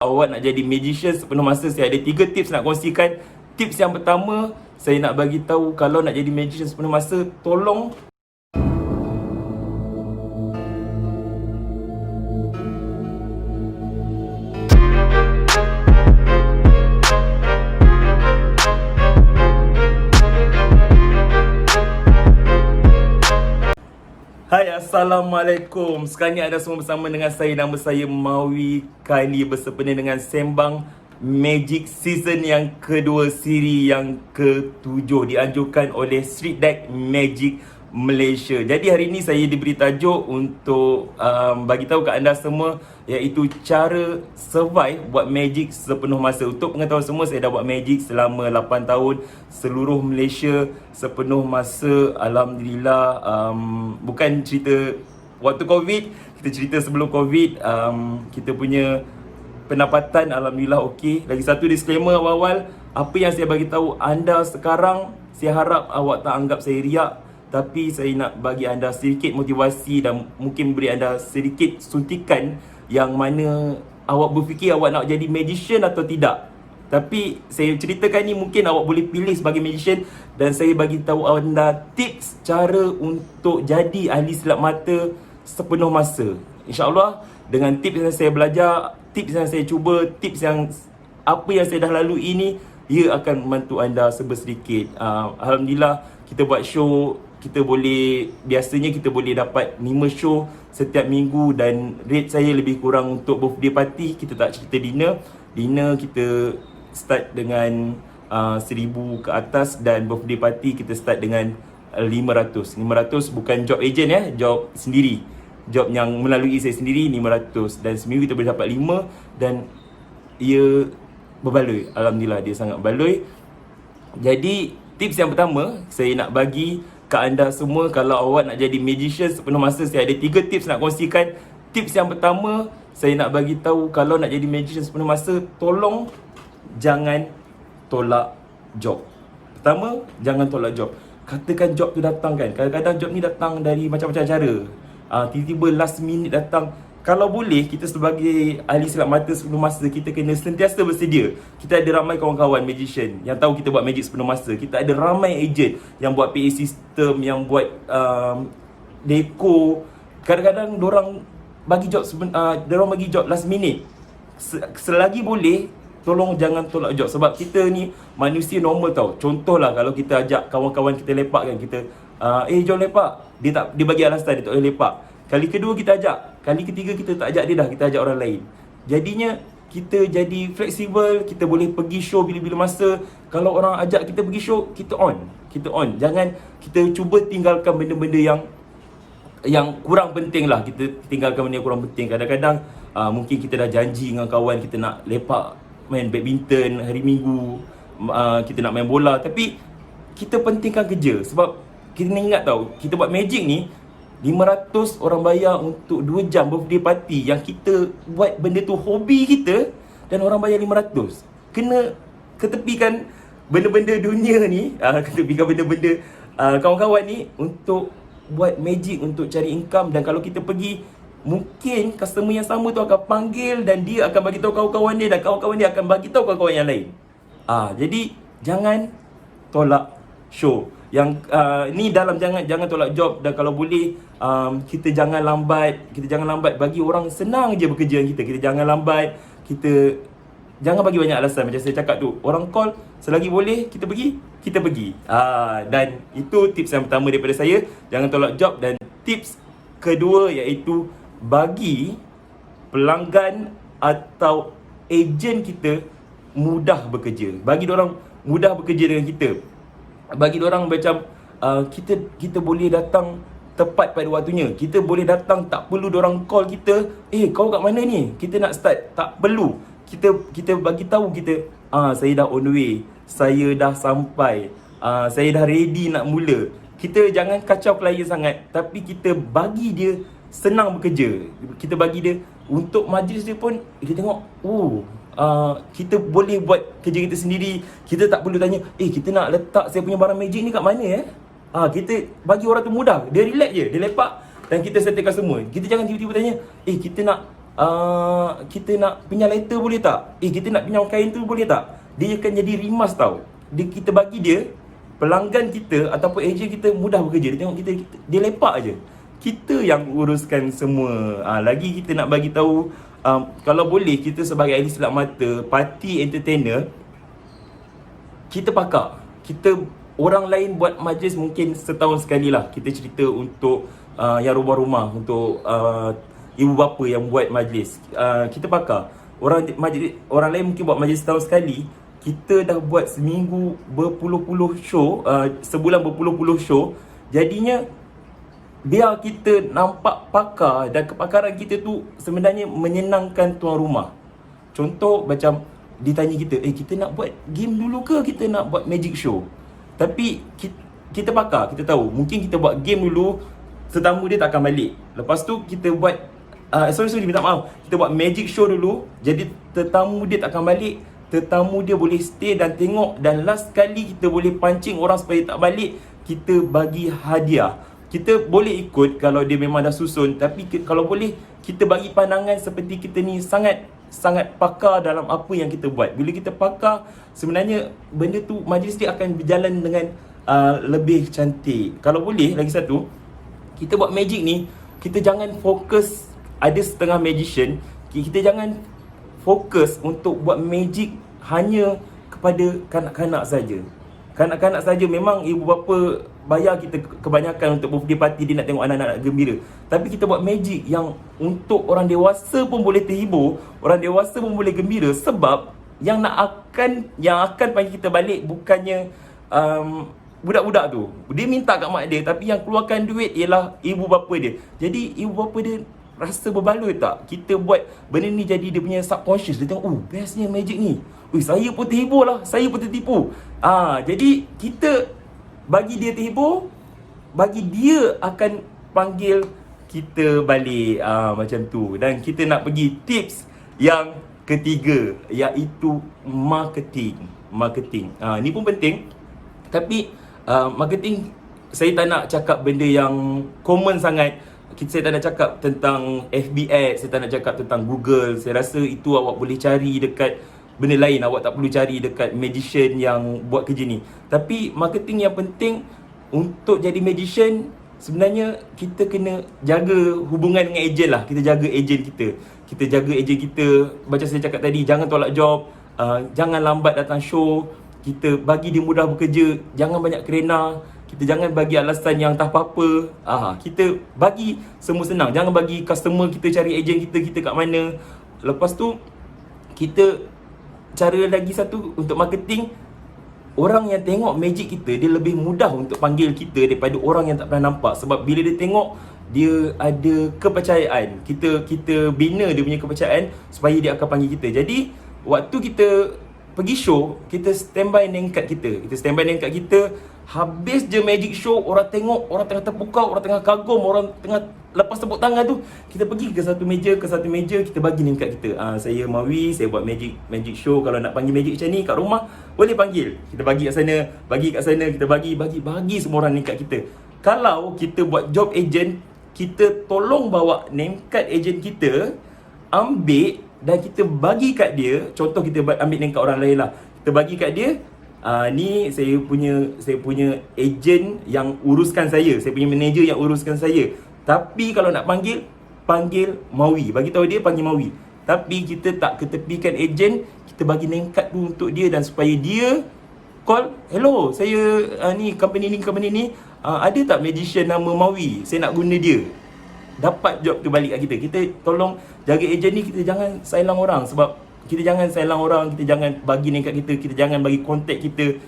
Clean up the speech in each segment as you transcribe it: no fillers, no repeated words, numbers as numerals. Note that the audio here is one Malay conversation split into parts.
Awak nak jadi magician sepenuh masa, saya ada 3 tips nak kongsikan. Tips yang pertama, saya nak bagi tahu kalau nak jadi magician sepenuh masa, tolong Hai, Assalamualaikum. Sekarang ni anda semua bersama dengan saya. Nama saya Mawi. Kali bersempena dengan Sembang Magic Season yang kedua, siri yang ke-7, dianjurkan oleh Street Deck Magic Malaysia. Jadi hari ni saya diberi tajuk untuk bagi tahu kat anda semua, iaitu cara survive buat magic sepenuh masa. Untuk pengetahuan semua, saya dah buat magic selama 8 tahun seluruh Malaysia sepenuh masa. Alhamdulillah. Bukan cerita waktu Covid, kita cerita sebelum Covid. Kita punya pendapatan alhamdulillah okey. Lagi satu disclaimer awal-awal, apa yang saya bagi tahu anda sekarang, saya harap awak tak anggap saya riak, tapi saya nak bagi anda sedikit motivasi dan mungkin beri anda sedikit suntikan yang mana awak berfikir awak nak jadi magician atau tidak. Tapi saya ceritakan ni mungkin awak boleh pilih sebagai magician, dan saya bagi tahu anda tips cara untuk jadi ahli silap mata sepenuh masa. InsyaAllah dengan tips yang saya belajar, tips yang saya cuba, tips yang apa yang saya dah lalui ini, ia akan membantu anda sebersedikit. Alhamdulillah, kita buat show, biasanya kita boleh dapat 5 show setiap minggu, dan rate saya lebih kurang untuk birthday party. Kita tak cerita dinner kita start dengan 1000 ke atas, dan birthday party kita start dengan 500 bukan job agent job sendiri, job yang melalui saya sendiri 500, dan seminggu kita boleh dapat 5, dan ia berbaloi. Alhamdulillah, dia sangat baloi. Jadi tips yang pertama saya nak bagi ke anda semua, kalau awak nak jadi magician sepenuh masa, saya ada 3 tips nak kongsikan. Tips yang pertama, saya nak bagi tahu kalau nak jadi magician sepenuh masa, tolong jangan tolak job. Pertama, jangan tolak job. Katakan job tu datang kan, kadang-kadang job ni datang dari macam-macam cara. Tiba-tiba last minute datang. Kalau boleh, kita sebagai ahli silap mata sepenuh masa, kita kena sentiasa bersedia. Kita ada ramai kawan-kawan magician yang tahu kita buat magic sepenuh masa. Kita ada ramai agent yang buat PA system, yang buat deco. Kadang-kadang dorang bagi job last minute. Selagi boleh, tolong jangan tolak job. Sebab kita ni manusia normal tau. Contohlah kalau kita ajak kawan-kawan kita lepak kan, kita jom lepak, dia bagi alasan dia tak boleh lepak. Kali kedua kita ajak, kali ketiga kita tak ajak dia dah, kita ajak orang lain. Jadinya kita jadi fleksibel, kita boleh pergi show bila-bila masa. Kalau orang ajak kita pergi show, kita on. Jangan kita cuba tinggalkan benda-benda yang kurang penting lah. Kita tinggalkan benda yang kurang penting. Kadang-kadang mungkin kita dah janji dengan kawan kita nak lepak main badminton hari Minggu, kita nak main bola, tapi kita pentingkan kerja. Sebab kita ingat tau, kita buat magic ni 500 orang bayar untuk 2 jam birthday party, yang kita buat benda tu hobi kita, dan orang bayar 500. Kena ketepikan benda-benda dunia ni, ketepikan benda-benda kawan-kawan ni untuk buat magic, untuk cari income. Dan kalau kita pergi, mungkin customer yang sama tu akan panggil, dan dia akan bagi tahu kawan-kawan dia, dan kawan-kawan dia akan bagi tahu kawan-kawan yang lain. Jadi jangan tolak show. Yang ni dalam jangan tolak job. Dan kalau boleh, kita jangan lambat. Bagi orang senang je bekerja dengan kita. Kita jangan lambat. Kita jangan bagi banyak alasan. Macam saya cakap tu, orang call, selagi boleh kita pergi. Dan itu tips yang pertama daripada saya, jangan tolak job. Dan tips kedua iaitu bagi pelanggan atau ejen kita mudah bekerja. Bagi diorang mudah bekerja dengan kita. Bagi diorang macam kita boleh datang tepat pada waktunya. Kita boleh datang, tak perlu diorang call kita, kau kat mana ni? Kita nak start. Tak perlu. Kita bagi tahu kita, saya dah on the way, saya dah sampai, saya dah ready nak mula. Kita jangan kacau klien sangat, tapi kita bagi dia senang bekerja. Kita bagi dia, untuk majlis dia pun, kita tengok, kita boleh buat kerja kita sendiri. Kita tak perlu tanya, kita nak letak saya punya barang magic ni kat mana kita bagi orang tu mudah. Dia relax je, dia lepak, dan kita settlekan semua. Kita jangan tiba-tiba tanya, kita nak kita nak pinjam letter boleh tak? Kita nak pinjam kain tu boleh tak? Dia akan jadi rimas tau. Kita bagi dia, pelanggan kita ataupun ejen kita mudah bekerja. Dia tengok kita dia lepak je. Kita yang uruskan semua. Lagi kita nak bagi tahu, kalau boleh kita sebagai ahli selap mata, party entertainer, kita pakar. Orang lain buat majlis mungkin setahun sekali lah. Kita cerita untuk yang rumah-rumah, untuk ibu bapa yang buat majlis. Kita pakar. Orang lain mungkin buat majlis setahun sekali. Kita dah buat seminggu berpuluh-puluh show, sebulan berpuluh-puluh show. Jadinya biar kita nampak pakar, dan kepakaran kita tu sebenarnya menyenangkan tuan rumah. Contoh macam ditanya kita, kita nak buat game dulu ke kita nak buat magic show? Tapi kita pakar, kita tahu mungkin kita buat game dulu, tetamu dia tak akan balik. Lepas tu kita buat minta maaf, kita buat magic show dulu, jadi tetamu dia tak akan balik. Tetamu dia boleh stay dan tengok, dan last kali kita boleh pancing orang supaya tak balik, kita bagi hadiah. Kita boleh ikut kalau dia memang dah susun, tapi kalau boleh kita bagi pandangan seperti kita ni sangat pakar dalam apa yang kita buat. Bila kita pakar, sebenarnya benda tu, majlis dia akan berjalan dengan lebih cantik. Kalau boleh, lagi satu, kita buat magic ni, kita jangan fokus ada setengah magician. Kita jangan fokus untuk buat magic hanya kepada kanak-kanak saja. Kanak-kanak saja, memang ibu bapa bayar kita kebanyakan untuk birthday party, dia nak tengok anak-anak gembira. Tapi kita buat magic yang untuk orang dewasa pun boleh terhibur, orang dewasa pun boleh gembira. Sebab yang akan panggil kita balik bukannya budak-budak tu. Dia minta kat mak dia, tapi yang keluarkan duit ialah ibu bapa dia. Jadi ibu bapa dia rasa berbaloi tak? Kita buat benda ni jadi dia punya subconscious. Dia tengok, bestnya magic ni. Saya pun terhibur lah, saya pun tertipu. Jadi kita bagi dia terhibur, bagi dia akan panggil kita balik, macam tu. Dan kita nak pergi tips yang ketiga, iaitu marketing. Ni pun penting. Tapi marketing, saya tak nak cakap benda yang common sangat. Saya tak nak cakap tentang FB Ads, saya tak nak cakap tentang Google. Saya rasa itu awak boleh cari dekat benda lain. Awak tak perlu cari dekat magician yang buat kerja ni. Tapi marketing yang penting untuk jadi magician, sebenarnya kita kena jaga hubungan dengan ejen lah. Kita jaga ejen kita. Kita jaga ejen kita. Macam saya cakap tadi, jangan tolak job, jangan lambat datang show. Kita bagi dia mudah bekerja, jangan banyak kerena. Kita jangan bagi alasan yang tak apa-apa. Kita bagi semua senang. Jangan bagi customer kita cari ejen kita kat mana. Lepas tu, kita cara lagi satu untuk marketing, orang yang tengok magic kita, dia lebih mudah untuk panggil kita daripada orang yang tak pernah nampak. Sebab bila dia tengok, dia ada kepercayaan. Kita bina dia punya kepercayaan supaya dia akan panggil kita. Jadi waktu kita pergi show, kita standby name card kita. Habis je magic show, orang tengok, orang tengah terpukau, orang tengah kagum, orang tengah lepas tepuk tangan tu, kita pergi ke satu meja, kita bagi name card kita. Saya Mawi, saya buat magic show. Kalau nak panggil magic macam ni kat rumah, boleh panggil. Kita bagi kat sana, kita bagi semua orang name card kita. Kalau kita buat job agent, kita tolong bawa name card agent kita, ambil dan kita bagi kat dia. Contoh kita ambil name card orang lain lah, kita bagi kat dia, ni saya punya ejen yang uruskan saya punya manager yang uruskan saya. Tapi kalau nak panggil Mawi, bagi tahu dia panggil Mawi. Tapi kita tak ketepikan ejen, kita bagi name card tu untuk dia, dan supaya dia call, hello, saya ni company ni, ada tak magician nama Mawi, saya nak guna dia. Dapat job tu balik kat kita. Kita tolong jaga ejen ni, kita jangan silang orang. Sebab kita jangan bagi name card kita jangan bagi kontak kita.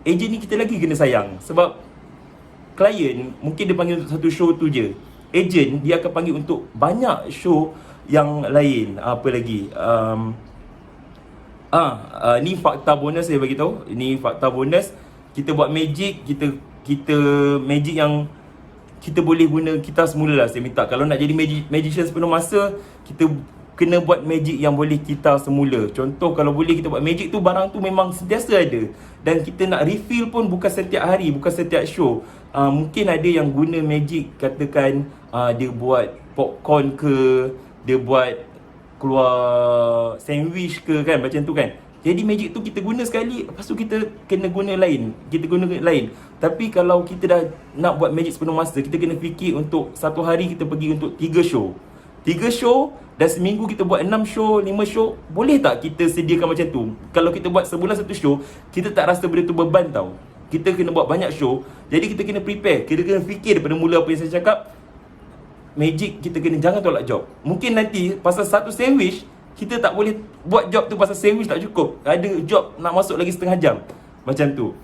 Ejen ni kita lagi kena sayang. Sebab klien mungkin dia panggil untuk satu show tu je. Ejen dia akan panggil untuk banyak show yang lain. Apa lagi? Ni fakta bonus saya bagi tahu. Ini fakta bonus. Kita buat magic, kita magic yang kita boleh guna kita semula lah. Saya minta, kalau nak jadi magician sepenuh masa, kita kena buat magic yang boleh kita semula. Contoh, kalau boleh kita buat magic tu, barang tu memang sentiasa ada. Dan kita nak refill pun bukan setiap hari, bukan setiap show. Mungkin ada yang guna magic, katakan dia buat popcorn ke, dia buat keluar sandwich ke kan, macam tu kan. Jadi magic tu kita guna sekali, lepas tu kita kena guna lain. Kita guna lain. Tapi kalau kita dah nak buat magic sepenuh masa, kita kena fikir untuk satu hari kita pergi untuk 3 show. 3 show dan seminggu kita buat 6 show, 5 show. Boleh tak kita sediakan macam tu? Kalau kita buat sebulan 1 show, kita tak rasa benda tu beban tau. Kita kena buat banyak show. Jadi kita kena prepare. Kita kena fikir daripada mula apa yang saya cakap. Magic kita kena jangan tolak job. Mungkin nanti pasal satu sandwich kita tak boleh buat job tu, pasal sandwich tak cukup. Ada job nak masuk lagi setengah jam. Macam tu.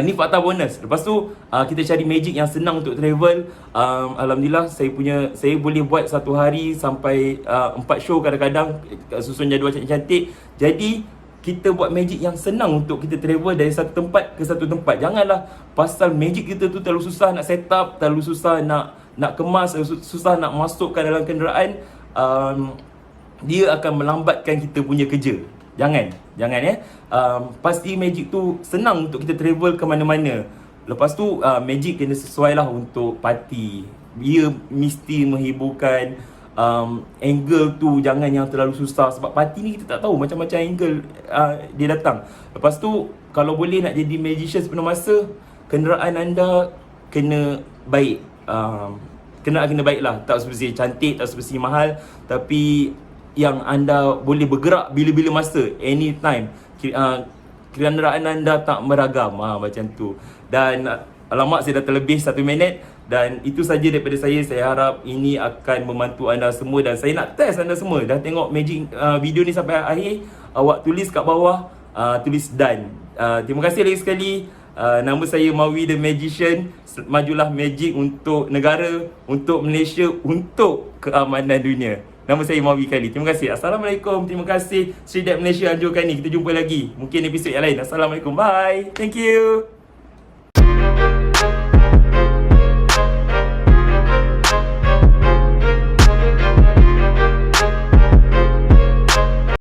Ni fakta bonus. Lepas tu kita cari magic yang senang untuk travel. Alhamdulillah saya boleh buat satu hari sampai 4 show kadang-kadang, susun jadual cantik-cantik. Jadi kita buat magic yang senang untuk kita travel dari satu tempat ke satu tempat. Janganlah pasal magic kita tu terlalu susah nak set up, terlalu susah nak kemas, susah nak masukkan dalam kenderaan. Dia akan melambatkan kita punya kerja. Jangan ya. Pasti magic tu senang untuk kita travel ke mana-mana. Lepas tu magic kena sesuai lah untuk party. Dia mesti menghiburkan. Angle tu jangan yang terlalu susah, sebab party ni kita tak tahu macam-macam angle dia datang. Lepas tu kalau boleh nak jadi magician sepenuh masa, kenderaan anda kena baik. Kena baik lah. Tak semestinya cantik, tak semestinya mahal, tapi yang anda boleh bergerak bila-bila masa, anytime. Kenderaan anda tak meragam, macam tu. Dan alamak, saya dah terlebih 1 minit. Dan itu saja daripada saya. Saya harap ini akan membantu anda semua. Dan saya nak test anda semua. Dah tengok magic video ni sampai akhir, awak tulis kat bawah, tulis done. Terima kasih lagi sekali. Nama saya Mawi the Magician. Majulah magic untuk negara, untuk Malaysia, untuk keamanan dunia. Nama saya Mawi Khalid. Terima kasih. Assalamualaikum. Terima kasih Sri Dep Malaysia anjurkan ni. Kita jumpa lagi mungkin episod yang lain. Assalamualaikum. Bye. Thank you.